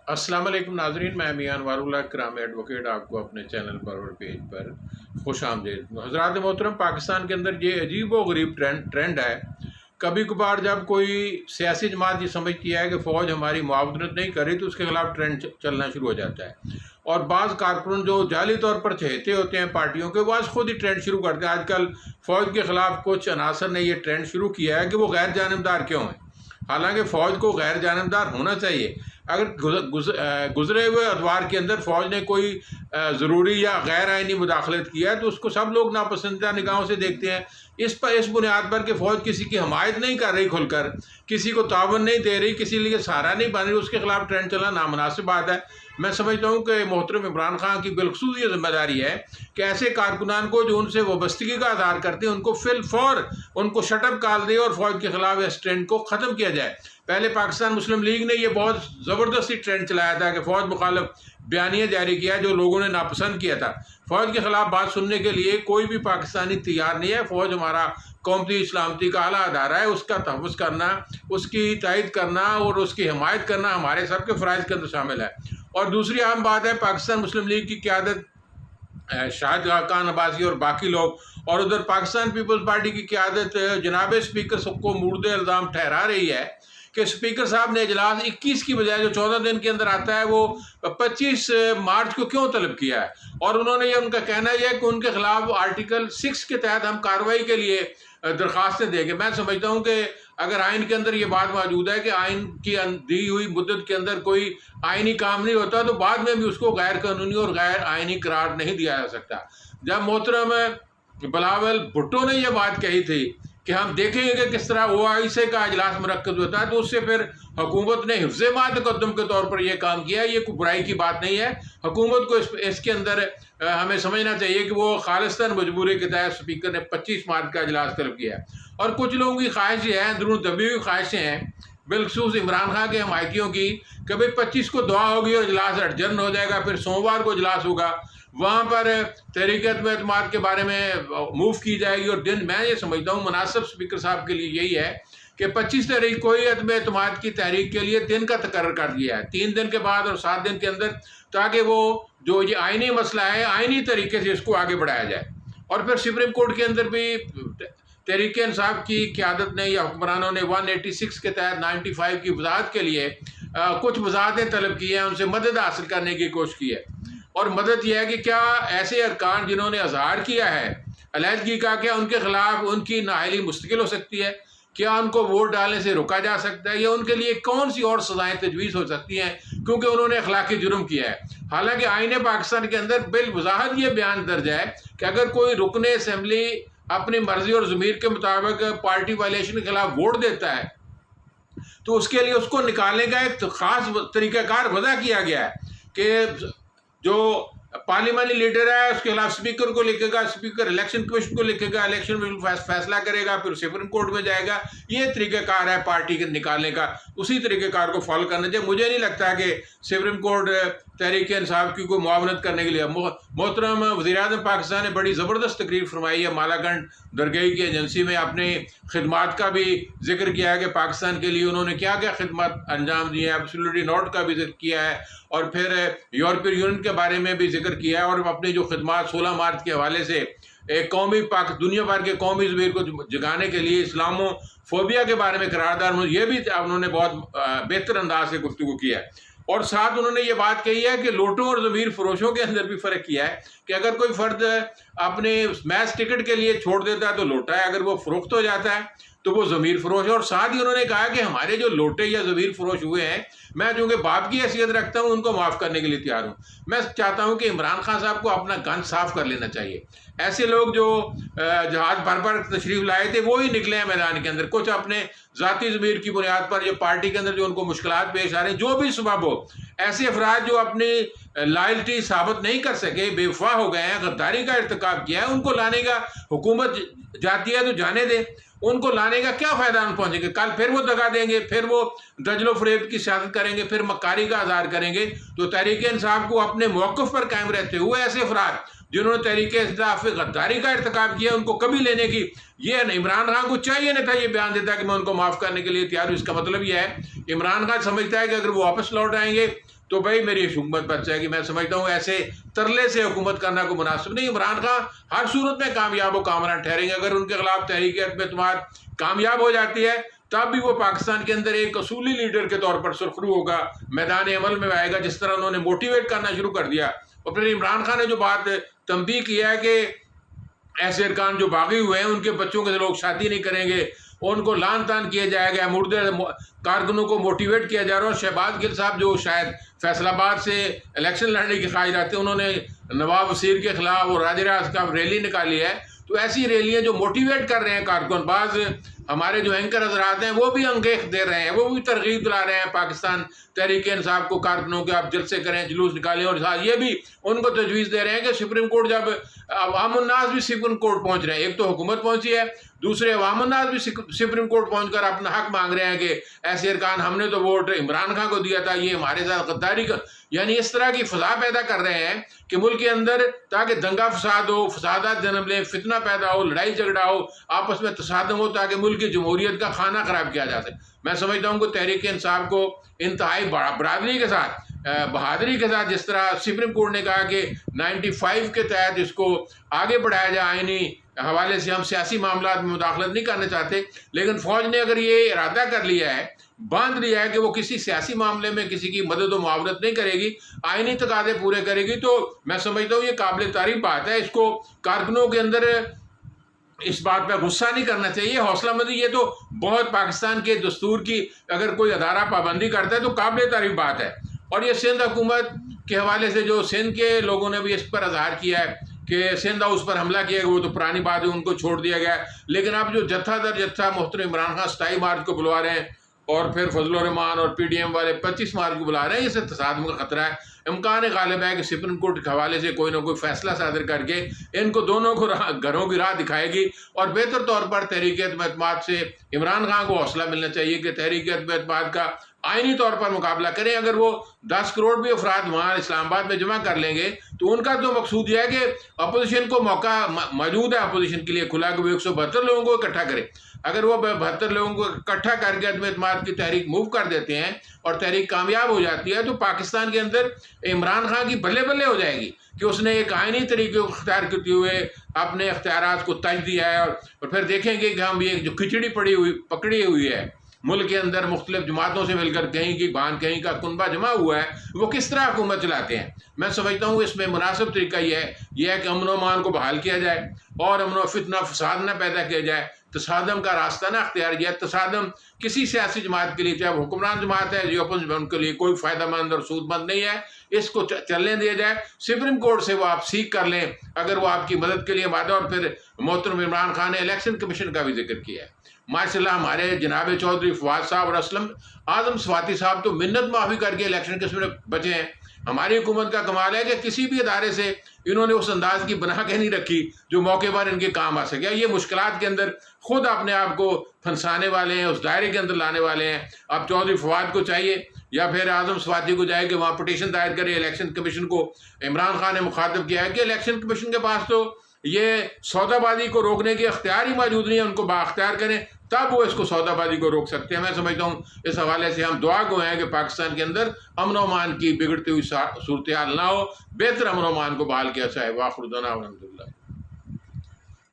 अस्सलाम वालेकुम नाजरीन, मैं मियां वारुल्लाह कराम एडवोकेट आपको अपने चैनल पर और पेज पर खुश आमदीद। हज़रात मोहतरम, पाकिस्तान के अंदर ये अजीब व गरीब ट्रेंड है। कभी कभार जब कोई सियासी जमात ये समझती है कि फ़ौज हमारी मुआवनत नहीं कर रही तो उसके खिलाफ ट्रेंड चलना शुरू हो जाता है। और बाज़ कारकुन जो जाली तौर पर चहेते होते हैं पार्टियों के, वो खुद ही ट्रेंड शुरू करते हैं। आजकल फ़ौज के ख़िलाफ़ कुछ अनासर ने यह ट्रेंड शुरू किया है कि वो गैर जानबदार क्यों हैं, हालांकि फ़ौज को गैर जानबदार होना चाहिए। अगर गुजरे हुए अदवार के अंदर फ़ौज ने कोई ज़रूरी या गैर आइनी मुदाखलत किया है तो उसको सब लोग नापसंदीदा निगाहों से देखते हैं। इस बुनियाद पर कि फ़ौज किसी की हमायत नहीं कर रही, खुलकर किसी को तावन नहीं दे रही, किसी लिए सहारा नहीं बन रही, उसके खिलाफ ट्रेंड चलना नामुनासिब बात है। मैं समझता हूँ कि मोहतरम इमरान खान की बिलखसूस ये जिम्मेदारी है कि ऐसे कारकुनान को जो उनसे वाबस्तगी का आधार करते हैं उनको फिलफौर उनको शटअप काल दे और फ़ौज के खिलाफ इस ट्रेंड को ख़त्म किया जाए। पहले पाकिस्तान मुस्लिम लीग ने यह बहुत ज़बरदस्ती ट्रेंड चलाया था कि फ़ौज मुखालफ बयानिया जारी किया जो लोगों ने नापसंद किया था। फ़ौज के ख़िलाफ़ बात सुनने के लिए कोई भी पाकिस्तानी तैयार नहीं है। फ़ौज हमारा कौमती इस्लामती का आला अदारा है, उसका तहफ़्फ़ुज़ करना, उसकी तायद करना और उसकी हिमायत करना हमारे सब के फ़राइज़ के अंदर शामिल है। और दूसरी अहम बात है, पाकिस्तान मुस्लिम लीग की क़यादत शाहिद खान अब्बासी और बाकी लोग, और उधर पाकिस्तान पीपल्स पार्टी की क़यादत जनाब स्पीकर को मुर्दे इल्ज़ाम ठहरा रही है कि स्पीकर साहब ने इजलास 21 की बजाय जो 14 दिन के अंदर आता है वो 25 मार्च को क्यों तलब किया है। और उन्होंने ये उनका कहना यह है कि उनके खिलाफ आर्टिकल 6 के तहत हम कार्रवाई के लिए दरख्वास्तें देंगे। मैं समझता हूँ कि अगर आइन के अंदर ये बात मौजूद है कि आइन की दी हुई मुद्दत के अंदर कोई आइनी काम नहीं होता तो बाद में भी उसको गैर कानूनी और गैर आइनी करार नहीं दिया जा सकता। जब मोहतरम बिलावल भुट्टो ने यह बात कही थी कि हम देखेंगे कि किस तरह OIC का इजलास मुनक्कद होता है, तो उससे फिर हुकूमत ने हिफ्ज़ मातक़द्दुम के तौर पर यह काम किया। ये कोई बुराई की बात नहीं है। हुकूमत को इसके अंदर हमें समझना चाहिए कि वो खालिस्तान मजबूरी के तहत स्पीकर ने 25 मार्च का इजलास तलब किया है। और कुछ लोगों की ख्वाहिश है, अंदरून दबी हुई ख्वाहिशें हैं, बिलखसूस इमरान खान के हमायतियों की, कभी 25 को दुआ होगी और इजलास अडजर्न हो जाएगा, फिर सोमवार को इजलास होगा, वहाँ पर तहरीक-ए-एतमाद के बारे में मूव की जाएगी। और दिन मैं ये समझता हूँ मुनासिब स्पीकर साहब के लिए यही है कि 25 तारीख को ही एतमाद की तहरीक के लिए दिन का तकर्रर कर दिया है, 3 दिन के बाद और 7 दिन के अंदर, ताकि वो जो ये आइनी मसला है आइनी तरीके से इसको आगे बढ़ाया जाए। और फिर सुप्रीम कोर्ट के अंदर भी तहरीक इंसाफ की क़यादत ने या हुक्मरानों ने 186 के तहत 95 की वजाहत के लिए कुछ वजाहतें तलब की हैं, उनसे मदद हासिल करने की कोशिश की है। और मदद यह है कि क्या ऐसे अरकान जिन्होंने अजहार किया है अलहदगी का, क्या उनके खिलाफ उनकी नाअहली मुस्तकिल हो सकती है? क्या उनको वोट डालने से रोका जा सकता है, या उनके लिए कौन सी और सज़ाएँ तजवीज़ हो सकती हैं क्योंकि उन्होंने अखलाकी जुर्म किया है? हालांकि आईन पाकिस्तान के अंदर बिलवज़ाहत ये बयान दर्ज है कि अगर कोई रुकने असम्बली अपनी मर्जी और ज़मीर के मुताबिक पार्टी वायलेशन के खिलाफ वोट देता है तो उसके लिए उसको निकालने का एक ख़ास तरीक़ाकार वज़ा किया गया है कि जो पार्लियामानी लीडर है उसके खिलाफ स्पीकर को लिखेगा, स्पीकर इलेक्शन कमीशन को लिखेगा, इलेक्शन कमीशन फैसला करेगा, फिर सुप्रीम कोर्ट में जाएगा। ये तरीक़ाकार है पार्टी के निकालने का, उसी तरीक़ाकार को फॉलो करना चाहिए। मुझे नहीं लगता कि सुप्रीम कोर्ट तहरीक इंसाफ की कोई मुआवनत करने के लिए। मोहतरम वज़ीर-ए-आज़म पाकिस्तान ने बड़ी ज़बरदस्त तकरीर फरमाई है, मालागंज दरगाही की एजेंसी में अपने खिदमात का भी जिक्र किया है कि पाकिस्तान के लिए उन्होंने क्या क्या खिदमत अंजाम दी है, एब्सोल्युटली नॉट का भी जिक्र किया है, और फिर यूरोपीय यूनियन के बारे में भी जिक्र किया है। और अपनी जो खिदमत 16 मार्च के हवाले से एक कौमी दुनिया भर के कौमी ज़मीर को जगाने के लिए इस्लामोफोबिया के बारे में करारदाद ये भी उन्होंने बहुत बेहतर अंदाज से गुफ्तगू किया है। और साथ उन्होंने ये बात कही है कि लोटों और ज़मीर फरोशों के अंदर भी फ़र्क किया है कि अगर कोई फ़र्द अपने मैच टिकट के लिए छोड़ देता है तो लोटा है, अगर वो फ़रोख्त हो जाता है तो वो ज़मीर फरोश है। और साथ ही उन्होंने कहा कि हमारे जो लोटे या ज़मीर फरोश हुए हैं, मैं चूँकि बाप की हैसियत रखता हूँ उनको माफ़ करने के लिए तैयार हूँ। मैं चाहता हूँ कि इमरान खान साहब को अपना गन साफ़ कर लेना चाहिए। ऐसे लोग जो जहाज़ भर तशरीफ़ लाए थे वो ही निकले हैं मैदान के अंदर, कुछ अपने ज़ाती ज़मीर की बुनियाद पर जो पार्टी के अंदर जो उनको मुश्किलात पेश आ रही हैं, जो भी सबब हो, ऐसे अफराद जो अपनी लॉयल्टी साबित नहीं कर सके, बेवफा हो गए हैं, गद्दारी का इर्तिकाब किया है, उनको लाने का हुकूमत जाती है तो जाने दें। उनको लाने का क्या फ़ायदा उन पहुँचेंगे? कल फिर वो दगा देंगे, फिर वो दजलो फ़रेब की सियासत करेंगे, फिर मक्कारी का आज़ार करेंगे। तो तहरीक इंसाफ को अपने मौक़िफ़ पर कायम रहते हुए ऐसे अफराद जिन्होंने तहरीक-ए-इंसाफ पे गद्दारी का इर्तिकाब किया उनको कभी लेने की, ये इमरान खान को चाहिए नहीं था ये बयान देता कि मैं उनको माफ़ करने के लिए तैयार हूँ। इसका मतलब यह है इमरान खान समझता है कि अगर वो वापस लौट आएंगे तो भाई मेरी हुकूमत बच जाएगी। मैं समझता हूँ ऐसे तरले से हुकूमत करना को मुनासिब नहीं। इमरान खान हर सूरत में कामयाब व कामरान ठहरेंगे। अगर उनके खिलाफ तहरीक-ए-एतमाद कामयाब हो जाती है तब भी वो पाकिस्तान के अंदर एक असूली लीडर के तौर पर सुरखरू होगा, मैदान अमल में आएगा, जिस तरह उन्होंने मोटिवेट करना शुरू कर दिया। और फिर इमरान खान ने जो बात तंबीह किया है कि ऐसे अरकान जो बागी हुए हैं उनके बच्चों के लोग शादी नहीं करेंगे, उनको लान तान किया जाएगा, मुर्दे कारकुनों को मोटिवेट किया जा रहा है। और शहबाज गिल साहब जो शायद फैसलाबाद से इलेक्शन लड़ने की ख्वाहिश रखते हैं, उन्होंने नवाब वसीर के खिलाफ और राज का रैली निकाली है। तो ऐसी रैलियाँ जो मोटिवेट कर रहे हैं कारकुन, बाज़ हमारे जो एंकर हजरात हैं वो भी अंगेख दे रहे हैं, वो भी तरगीब दिला रहे हैं पाकिस्तान तहरीक इंसाफ को, कारकुनों के आप जलसे करें, जुलूस निकालें। और ये भी उनको तजवीज़ दे रहे हैं कि सुप्रीम कोर्ट, जब अवामुन्नास भी सुप्रीम कोर्ट पहुंच रहे हैं, एक तो हुकूमत पहुंची है, दूसरे अवामुन्नास भी सुप्रीम कोर्ट पहुंचकर अपना हक मांग रहे हैं कि ऐसे अरकान हमने तो वोट इमरान खान को दिया था, ये हमारे साथ गद्दारी कर, यानी इस तरह की फ़ज़ा पैदा कर रहे हैं कि मुल्क के अंदर, ताकि दंगा फसाद हो, फसादात जन्म लें, फितना पैदा हो, लड़ाई झगड़ा हो, आपस में तसादम हो, ताकि मुल्क की जमहूरियत का खाना ख़राब किया जा सके। मैं समझता हूँ कि तहरीक इंसाफ को इंतहाई बरादरी के साथ, बहादुरी के साथ, जिस तरह सुप्रीम कोर्ट ने कहा कि 95 के तहत इसको आगे बढ़ाया जाए, आईनी हवाले से हम सियासी मामला में मुदाखलत नहीं करना चाहते, लेकिन फ़ौज ने अगर ये इरादा कर लिया है, बांध लिया है कि वो किसी सियासी मामले में किसी की मदद व मुआवनत नहीं करेगी, आईनी तकाज़े पूरे करेगी, तो मैं समझता हूँ ये काबिल तारीफ बात है। इसको कारकुनों के अंदर इस बात पर गुस्सा नहीं करना चाहिए, हौसलामंदी। ये तो बहुत पाकिस्तान के दस्तूर की अगर कोई अदारा पाबंदी करता है तो काबिल तारीफ बात है। और ये सिंध हुकूमत के हवाले से जो सिंध के लोगों ने भी इस पर इजहार किया है कि सिंध हाउस पर हमला किया गया, वो तो पुरानी बात है, उनको छोड़ दिया गया। लेकिन अब जो जत्था दर जत्था मोहतरम इमरान खान 27 मार्च को बुलवा रहे हैं और फिर फजलुर रहमान और PDM वाले 25 मार्च को बुला रहे हैं, इससे तसादम का खतरा है। इम्कान गालिब है कि सुप्रीम कोर्ट के हवाले से कोई ना कोई फैसला सादर करके इनको दोनों को घरों की राह दिखाएगी। और बेहतर तौर पर तहरीक-ए-एतमाद से इमरान खान को हौसला मिलना चाहिए कि तहरीक-ए-एतमाद का आईनी तौर पर मुकाबला करें। अगर वो 10 करोड़ भी अफराद वहाँ इस्लामाबाद में जमा कर लेंगे तो उनका तो मकसूद यह है कि अपोजिशन को मौका मौजूद है, अपोजिशन के लिए खुला, कि वो 172 लोगों को इकट्ठा करे। अगर वो 72 लोगों को इकट्ठा करके अदम-ए-एतमाद की तहरीक मूव कर देते हैं और तहरीक कामयाब हो जाती है, तो पाकिस्तान के अंदर इमरान खान की बल्ले बल्ले हो जाएगी कि उसने एक आईनी तरीके को अख्तियार करते हुए अपने अख्तियारात को तज दिया है। और फिर देखेंगे कि हम ये जो खिचड़ी पकड़ी हुई है मुल्क के अंदर, मुख्तलिफ जमातों से मिलकर कहीं की भान कहीं का कुनबा जमा हुआ है, वो किस तरह हुकूमत चलाते हैं। मैं समझता हूँ इसमें मुनासिब तरीका यह है कि अमन अमान को बहाल किया जाए और अमन फितना फसाद न पैदा किया जाए, तसादम का रास्ता ना अख्तियार किया। तसादम किसी सियासी जमात के लिए, चाहे वो हुक्मरान जमात है जो अपोजिशन, उनके लिए कोई फ़ायदेमंद और सूदमंद नहीं है, इसको चलने दिया जाए। सुप्रीम कोर्ट से वो आप सीख कर लें अगर वो आपकी मदद के लिए वादा। और फिर मोहतरम इमरान खान ने इलेक्शन कमीशन का भी जिक्र किया है। माशाल्लाह हमारे जनाब चौधरी फवाद साहब और असलम आजम स्वाति साहब तो मिन्नत माफ़ी करके इलेक्शन कमीशन में बचे हैं। हमारी हुकूमत का कमाल है कि किसी भी अदारे से इन्होंने उस अंदाज की बना के नहीं रखी जो मौके पर इनके काम आ सके। ये मुश्किलात के अंदर खुद अपने आप को फंसाने वाले हैं, उस दायरे के अंदर लाने वाले हैं। अब चौधरी फवाद को चाहिए या फिर आजम स्वाति को जाए कि वहाँ पटिशन दायर करे इलेक्शन कमीशन को। इमरान खान ने मुखातब किया है कि इलेक्शन कमीशन के पास तो ये सौदाबाजी को रोकने के अख्तियार ही मौजूद नहीं है, उनको बाख्तियार करें तब वो इसको सौदाबाजी को रोक सकते हैं। मैं समझता हूँ इस हवाले से हम दुआ गो हैं कि पाकिस्तान के अंदर अमन अमान की बिगड़ती हुई सूरत हाल ना हो, बेहतर अमन अमान को बहाल किया जाए। वाखिर दाना अल्हम्दुलिल्लाह।